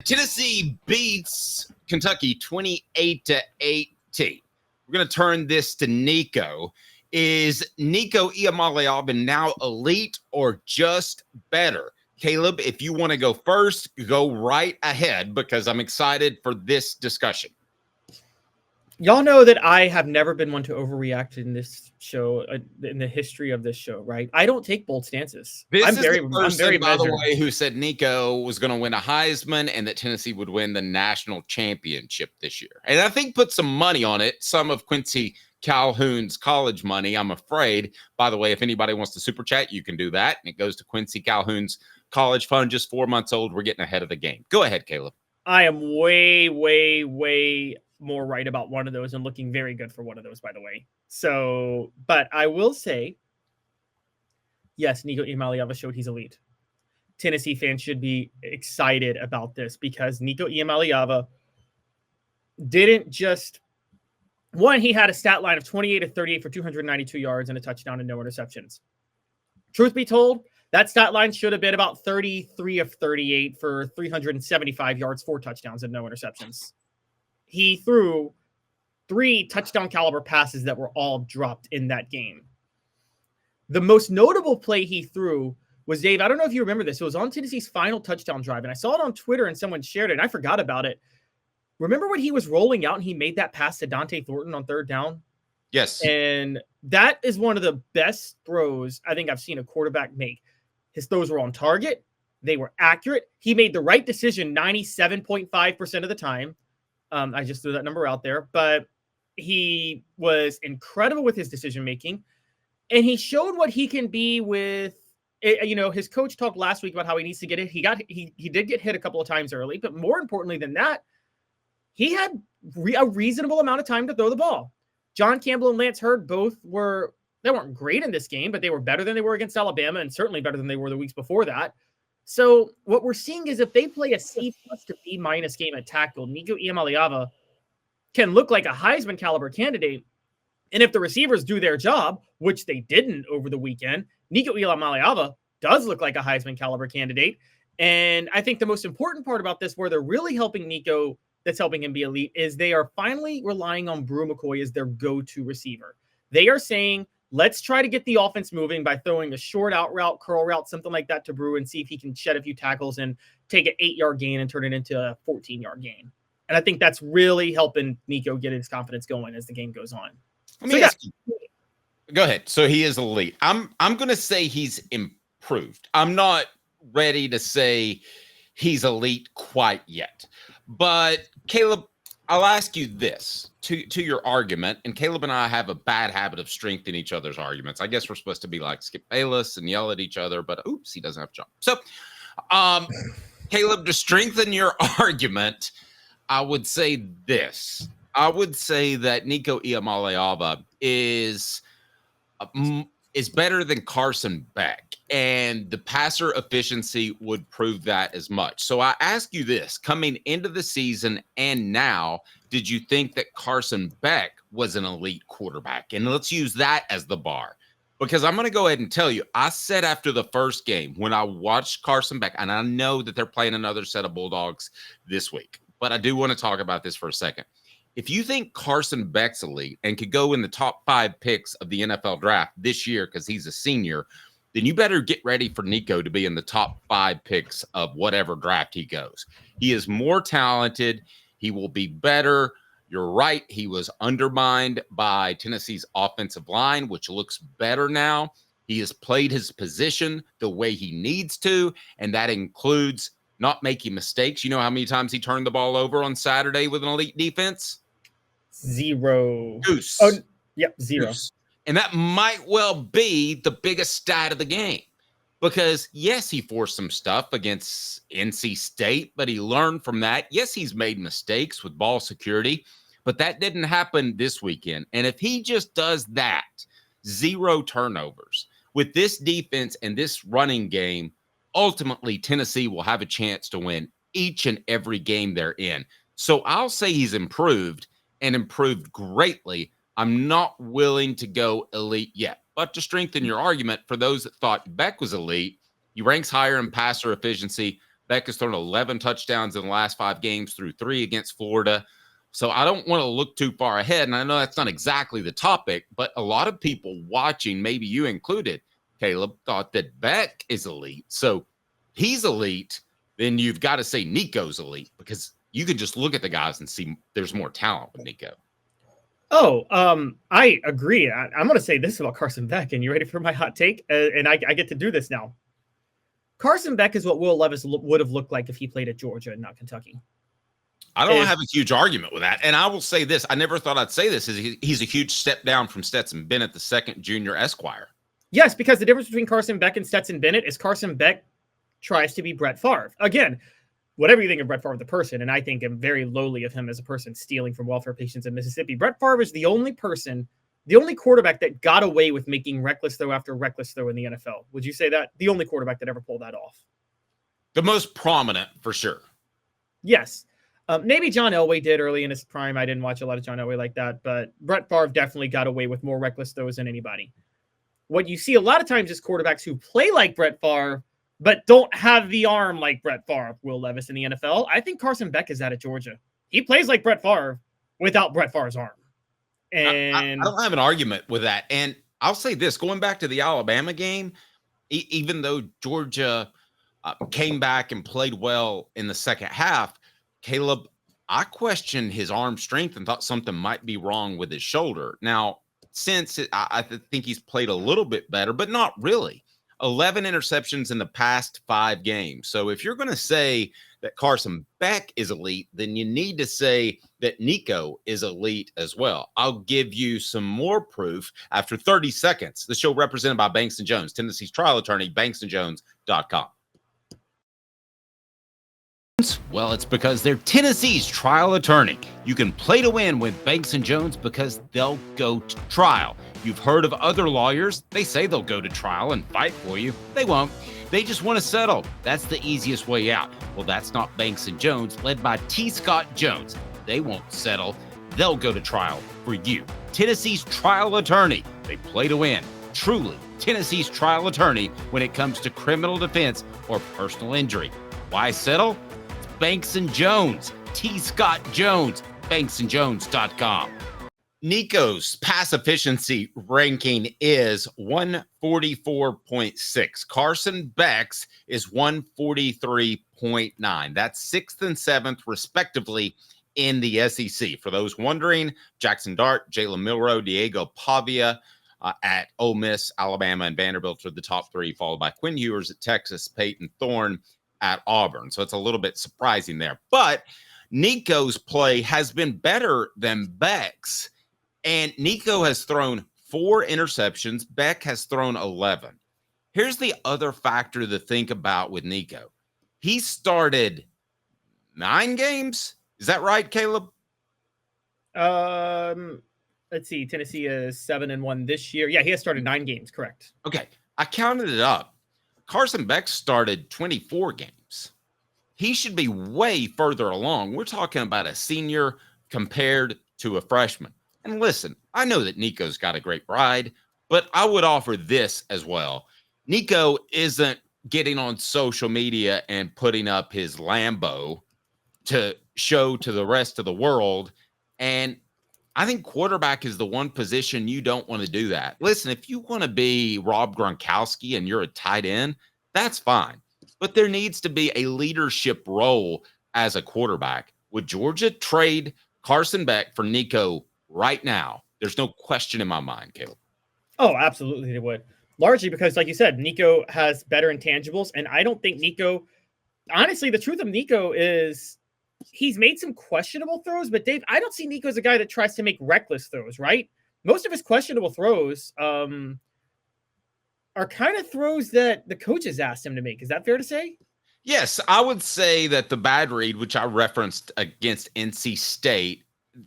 Tennessee beats Kentucky 28-18. We're going to turn this to Nico. Is Nico Iamaleava now elite or just better? Caleb, if you want to go first, go right ahead because I'm excited for this discussion. Y'all know that I have never been one to overreact in this show, in the history of this show, right? I don't take bold stances. This I'm is very, the person, I'm very by measured. the way, who said Nico was going to win a Heisman and that Tennessee would win the national championship this year. And I think put some money on it, some of Quincy Calhoun's college money, I'm afraid. By the way, if anybody wants to super chat, you can do that. And it goes to Quincy Calhoun's college fund, just 4 months old. We're getting ahead of the game. Go ahead, Caleb. I am way, way, way more right about one of those and looking very good for one of those, by the way. So, but I will say, yes, Nico Iamaleava showed he's elite. Tennessee fans should be excited about this because Nico Iamaleava didn't just, one, he had a stat line of 28 of 38 for 292 yards and a touchdown and no interceptions. Truth be told, that stat line should have been about 33 of 38 for 375 yards, 4 touchdowns, and no interceptions. He threw 3 touchdown caliber passes that were all dropped in that game. The most notable play he threw was, Dave, I don't know if you remember this. It was on Tennessee's final touchdown drive, and I saw it on Twitter and someone shared it, and I forgot about it. Remember when he was rolling out and he made that pass to Dante Thornton on 3rd down? Yes. And that is one of the best throws I think I've seen a quarterback make. His throws were on target. They were accurate. He made the right decision 97.5% of the time. I just threw that number out there, but he was incredible with his decision-making, and he showed what he can be with, his coach talked last week about how he needs to get it. He did get hit a couple of times early, but more importantly than that, he had a reasonable amount of time to throw the ball. John Campbell and Lance Hurd they weren't great in this game, but they were better than they were against Alabama and certainly better than they were the weeks before that. So what we're seeing is if they play a C+ to B- game at tackle, Nico Iamaleava can look like a Heisman caliber candidate. And if the receivers do their job, which they didn't over the weekend, Nico Iamaleava does look like a Heisman caliber candidate. And I think the most important part about this, where they're really helping Nico, that's helping him be elite, is they are finally relying on Brew McCoy as their go-to receiver. They are saying, let's try to get the offense moving by throwing a short out route, curl route, something like that to Brew and see if he can shed a few tackles and take an 8-yard gain and turn it into a 14-yard gain. And I think that's really helping Nico get his confidence going as the game goes on. Let me ask you. Go ahead. So he is elite. I'm going to say he's improved. I'm not ready to say he's elite quite yet. But Caleb, I'll ask you this to your argument, and Caleb and I have a bad habit of strengthening each other's arguments. I guess we're supposed to be like Skip Bayless and yell at each other, but oops, he doesn't have a job. So, Caleb, to strengthen your argument, I would say this. I would say that Nico Iamaleava is better than Carson Beck, and the passer efficiency would prove that as much. So I ask you this, coming into the season and now, did you think that Carson Beck was an elite quarterback? And let's use that as the bar, because I'm going to go ahead and tell you, I said after the first game when I watched Carson Beck, and I know that they're playing another set of Bulldogs this week, but I do want to talk about this for a second. If you think Carson Beck's elite and could go in the top 5 picks of the NFL draft this year because he's a senior, then you better get ready for Nico to be in the top 5 picks of whatever draft he goes. He is more talented. He will be better. You're right. He was undermined by Tennessee's offensive line, which looks better now. He has played his position the way he needs to, and that includes not making mistakes. You know how many times he turned the ball over on Saturday with an elite defense? 0. Goose. Oh, yep, 0. Goose. And that might well be the biggest stat of the game because, yes, he forced some stuff against NC State, but he learned from that. Yes, he's made mistakes with ball security, but that didn't happen this weekend. And if he just does that, 0 turnovers with this defense and this running game, ultimately Tennessee will have a chance to win each and every game they're in. So I'll say he's improved and improved greatly. I'm not willing to go elite yet. But to strengthen your argument, for those that thought Beck was elite, he ranks higher in passer efficiency, Beck has thrown 11 touchdowns in the last 5 games through 3 against Florida. So I don't want to look too far ahead. And I know that's not exactly the topic, but a lot of people watching, maybe you included, Caleb, thought that Beck is elite. So he's elite. Then you've got to say Nico's elite, because you can just look at the guys and see there's more talent with Nico. Oh, I agree. I'm going to say this about Carson Beck, and you ready for my hot take? And I get to do this now. Carson Beck is what Will Levis would have looked like if he played at Georgia and not Kentucky. I don't have a huge argument with that. And I will say this. I never thought I'd say this. He's a huge step down from Stetson Bennett, the second junior Esquire. Yes, because the difference between Carson Beck and Stetson Bennett is Carson Beck tries to be Brett Favre. Again, whatever you think of Brett Favre, the person, and I think I'm very lowly of him as a person stealing from welfare patients in Mississippi. Brett Favre is the only quarterback that got away with making reckless throw after reckless throw in the NFL. Would you say that? The only quarterback that ever pulled that off. The most prominent, for sure. Yes. Maybe John Elway did early in his prime. I didn't watch a lot of John Elway like that, but Brett Favre definitely got away with more reckless throws than anybody. What you see a lot of times is quarterbacks who play like Brett Favre, but don't have the arm like Brett Favre, Will Levis in the NFL. I think Carson Beck is that at Georgia. He plays like Brett Favre without Brett Favre's arm. And I don't have an argument with that. And I'll say this, going back to the Alabama game, even though Georgia came back and played well in the second half, Caleb, I questioned his arm strength and thought something might be wrong with his shoulder. Now, I think he's played a little bit better, but not really. 11 interceptions in the past 5 games. So if you're going to say that Carson Beck is elite, then you need to say that Nico is elite as well. I'll give you some more proof after 30 seconds. The show represented by Banks & Jones, Tennessee's trial attorney, banksandjones.com. Well, it's because they're Tennessee's trial attorney. You can play to win with Banks & Jones because they'll go to trial. You've heard of other lawyers. They say they'll go to trial and fight for you. They won't. They just want to settle. That's the easiest way out. Well, that's not Banks & Jones, led by T. Scott Jones. They won't settle. They'll go to trial for you. Tennessee's trial attorney. They play to win. Truly, Tennessee's trial attorney when it comes to criminal defense or personal injury. Why settle? Banks & Jones, T. Scott Jones, banksandjones.com. Nico's pass efficiency ranking is 144.6. Carson Beck's is 143.9. That's 6th and 7th, respectively, in the SEC. For those wondering, Jackson Dart, Jalen Milroe, Diego Pavia at Ole Miss, Alabama, and Vanderbilt are the top 3, followed by Quinn Ewers at Texas, Peyton Thorne at Auburn. So it's a little bit surprising there. But Nico's play has been better than Beck's. And Nico has thrown 4 interceptions. Beck has thrown 11. Here's the other factor to think about with Nico. He started 9 games. Is that right, Caleb? Let's see. Tennessee is 7-1 this year. Yeah, he has started 9 games. Correct. Okay. I counted it up. Carson Beck started 24 games. He should be way further along. We're talking about a senior compared to a freshman. And listen, I know that Nico's got a great ride, but I would offer this as well. Nico isn't getting on social media and putting up his Lambo to show to the rest of the world. And I think quarterback is the one position you don't want to do that. Listen, if you want to be Rob Gronkowski and you're a tight end, that's fine. But there needs to be a leadership role as a quarterback. Would Georgia trade Carson Beck for Nico right now? There's no question in my mind, Caleb. Oh, absolutely they would. Largely because, like you said, Nico has better intangibles. And I don't think Nico, honestly, the truth of Nico is he's made some questionable throws, but Dave, I don't see Nico as a guy that tries to make reckless throws, right? Most of his questionable throws are kind of throws that the coaches asked him to make. Is that fair to say? Yes, I would say that the bad read, which I referenced against NC State,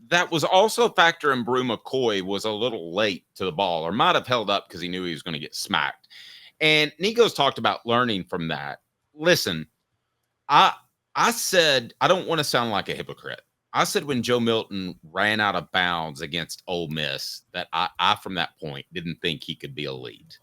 that was also a factor in Brew McCoy was a little late to the ball or might have held up because he knew he was going to get smacked. And Nico's talked about learning from that. Listen, I said, I don't want to sound like a hypocrite. I said when Joe Milton ran out of bounds against Ole Miss that I from that point, didn't think he could be elite.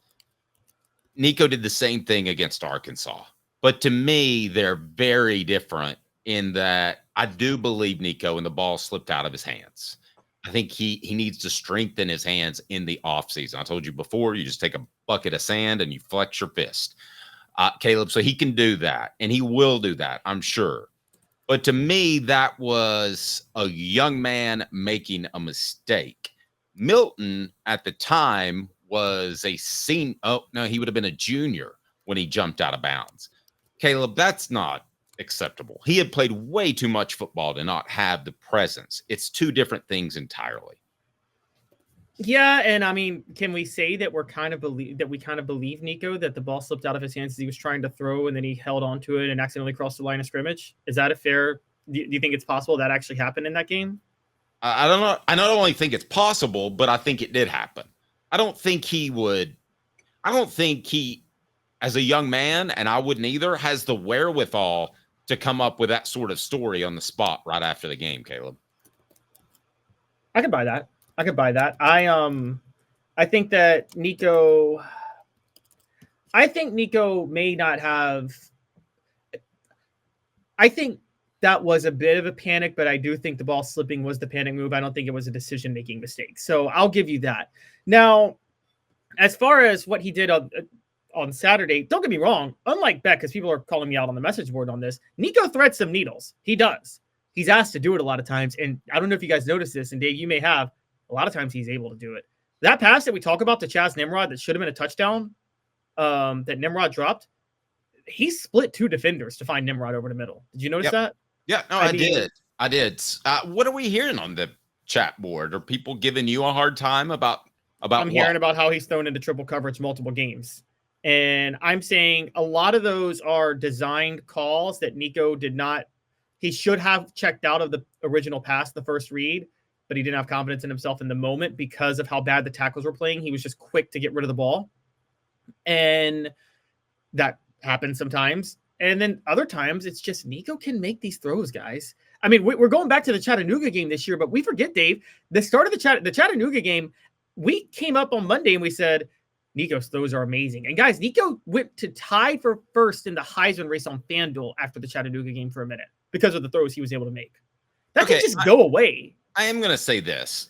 Nico did the same thing against Arkansas. But to me, they're very different in that I do believe Nico and the ball slipped out of his hands. I think he needs to strengthen his hands in the offseason. I told you before, you just take a bucket of sand and you flex your fist. Caleb, so he can do that, and he will do that, I'm sure. But to me, that was a young man making a mistake. Milton at the time was a senior. Oh, no, he would have been a junior when he jumped out of bounds. Caleb, that's not acceptable. He had played way too much football to not have the presence. It's two different things entirely. Yeah, and I mean, can we say that we kind of believe Nico that the ball slipped out of his hands as he was trying to throw and then he held onto it and accidentally crossed the line of scrimmage? Is that a fair? Do you think it's possible that actually happened in that game? I don't know. I not only think it's possible, but I think it did happen. I don't think he, as a young man, and I wouldn't either, has the wherewithal to come up with that sort of story on the spot right after the game, Caleb. I could buy that. I think that Nico. I think Nico may not have. I think that was a bit of a panic, but I do think the ball slipping was the panic move. I don't think it was a decision-making mistake. So I'll give you that. Now, as far as what he did on Saturday, don't get me wrong. Unlike Beck, because people are calling me out on the message board on this, Nico threads some needles. He does. He's asked to do it a lot of times. And I don't know if you guys noticed this, and Dave, you may have. A lot of times he's able to do it. That pass that we talk about to Chaz Nimrod that should have been a touchdown that Nimrod dropped, he split two defenders to find Nimrod over the middle. Did you notice that? Yeah, no, I did. What are we hearing on the chat board? Are people giving you a hard time about I'm hearing about how he's thrown into triple coverage multiple games. And I'm saying a lot of those are designed calls that Nico did not. He should have checked out of the original pass, the first read, but he didn't have confidence in himself in the moment because of how bad the tackles were playing. He was just quick to get rid of the ball. And that happens sometimes. And then other times it's just Nico can make these throws, guys. I mean, we're going back to the Chattanooga game this year, but we forget, Dave, the start of the Chattanooga game, we came up on Monday and we said, Nico's throws are amazing. And guys, Nico went to tie for first in the Heisman race on FanDuel after the Chattanooga game for a minute because of the throws he was able to make. That could just go away. I am going to say this.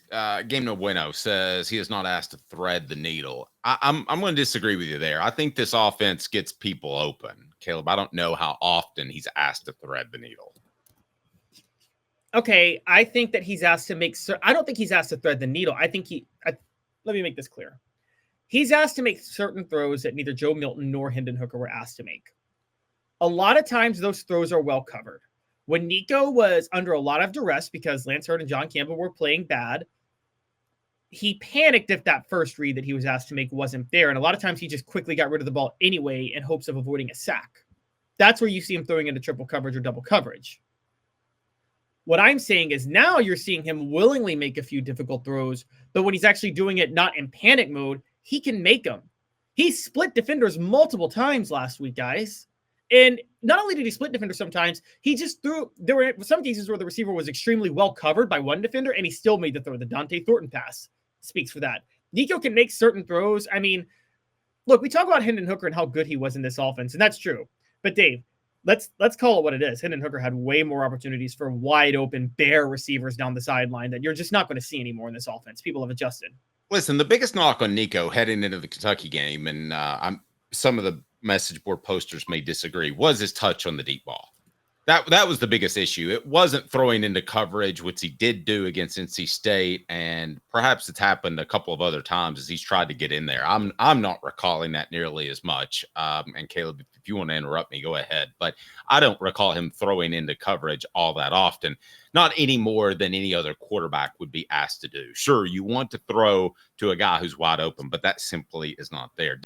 Game No Bueno says he is not asked to thread the needle. I'm going to disagree with you there. I think this offense gets people open. Caleb, I don't know how often he's asked to thread the needle. Okay, I think that he's asked to make. I don't think he's asked to thread the needle. I think let me make this clear. He's asked to make certain throws that neither Joe Milton nor Hendon Hooker were asked to make. A lot of times those throws are well covered. When Nico was under a lot of duress because Lance Hurd and John Campbell were playing bad, he panicked if that first read that he was asked to make wasn't there. And a lot of times he just quickly got rid of the ball anyway in hopes of avoiding a sack. That's where you see him throwing into triple coverage or double coverage. What I'm saying is now you're seeing him willingly make a few difficult throws, but when he's actually doing it not in panic mode, he can make them. He split defenders multiple times last week, guys. And not only did he split defenders sometimes, he just threw. There were some cases where the receiver was extremely well covered by one defender, and he still made the throw. The Dante Thornton pass speaks for that. Nico can make certain throws. I mean, look, we talk about Hendon Hooker and how good he was in this offense, and that's true. But Dave, let's call it what it is. Hendon Hooker had way more opportunities for wide open, bare receivers down the sideline that you're just not going to see anymore in this offense. People have adjusted. Listen, the biggest knock on Nico heading into the Kentucky game, and some of the message board posters may disagree, was his touch on the deep ball. That was the biggest issue. It wasn't throwing into coverage, which he did do against NC State, and perhaps it's happened a couple of other times as he's tried to get in there. I'm not recalling that nearly as much. And Caleb, if you want to interrupt me, go ahead. But I don't recall him throwing into coverage all that often, not any more than any other quarterback would be asked to do. Sure, you want to throw to a guy who's wide open, but that simply is not there.